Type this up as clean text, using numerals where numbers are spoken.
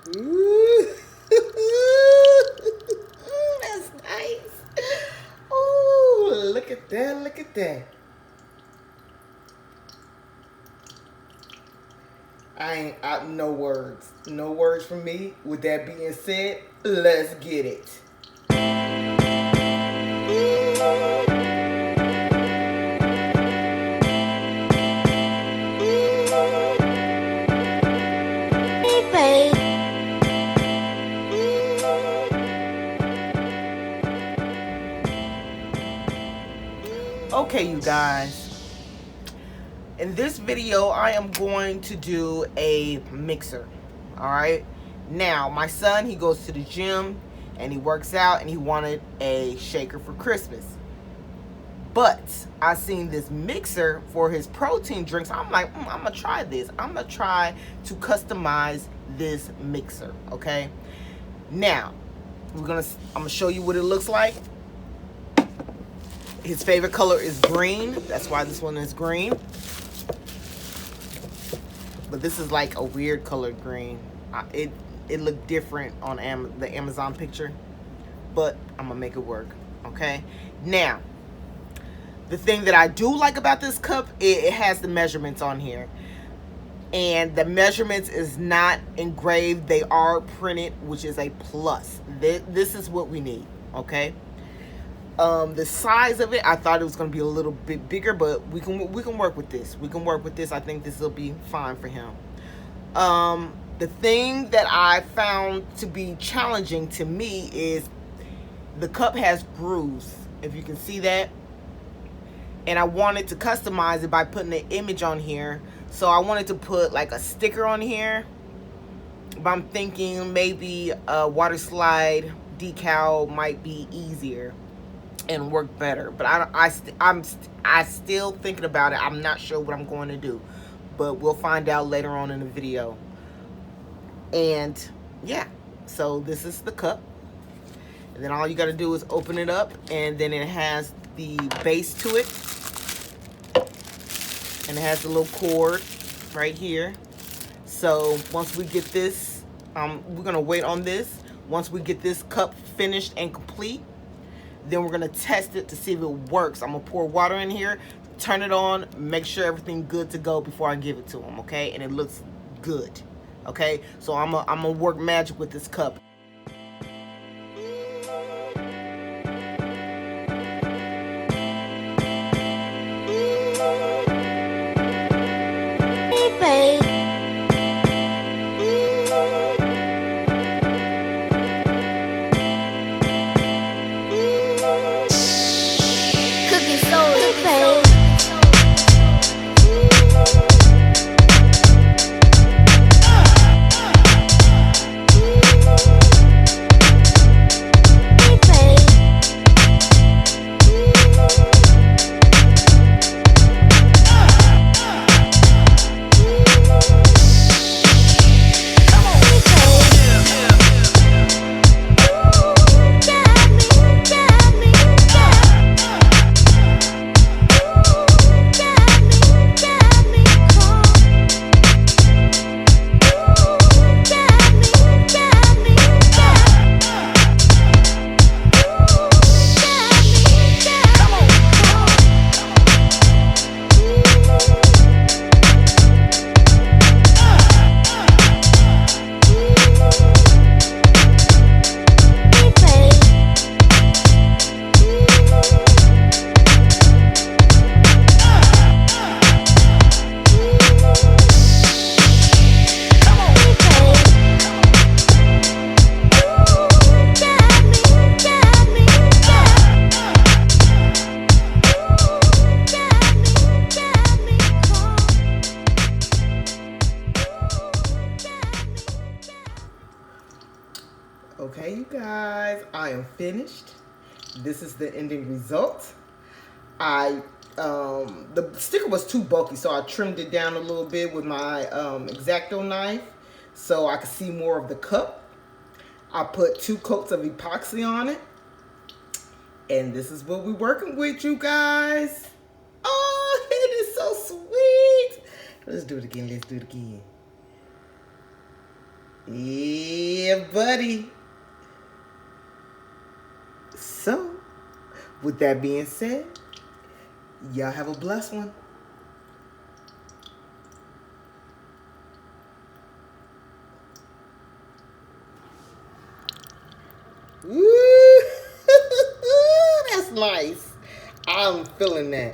Ooh. That's nice. Oh, look at that, look at that. No words. No words from me. With that being said, let's get it. Okay, you guys. In this video, I am going to do a mixer. Alright? Now, my son, he goes to the gym and he works out and he wanted a shaker for Christmas. But I seen this mixer for his protein drinks. I'm like, I'm gonna try this. I'm gonna try to customize this mixer. Okay. Now, I'm gonna show you what it looks like. His favorite color is green. That's why this one is green. But this is like a weird colored green. It looked different on the Amazon picture, but I'm gonna make it work. Okay. Now, the thing that I do like about this cup, it has the measurements on here. And the measurements is not engraved. They are printed, which is a plus. This is what we need, okay? The size of it, I thought it was going to be a little bit bigger, but we can work with this. We can work with this. I think this will be fine for him. The thing that I found to be challenging to me is the cup has grooves, if you can see that. And I wanted to customize it by putting an image on here. So I wanted to put like a sticker on here. But I'm thinking maybe a water slide decal might be easier and work better. But I'm still thinking about it. I'm not sure what I'm going to do. But we'll find out later on in the video. And yeah, so this is the cup. And then all you got to do is open it up. And then it has the base to it. And it has a little cord right here. So once we get this, we're gonna wait on this. Once we get this cup finished and complete, then we're gonna test it to see if it works. I'm gonna pour water in here, turn it on, make sure everything's good to go before I give it to him, okay? And it looks good, okay? So I'm gonna work magic with this cup. Okay, you guys, I am finished. This is the ending result. The sticker was too bulky, so I trimmed it down a little bit with my X-Acto knife so I could see more of the cup. I put 2 coats of epoxy on it. And this is what we're working with, you guys. Oh, it is so sweet. Let's do it again. Let's do it again. Yeah. Yeah, buddy. So, with that being said, y'all have a blessed one. Woo! That's nice. I'm feeling that.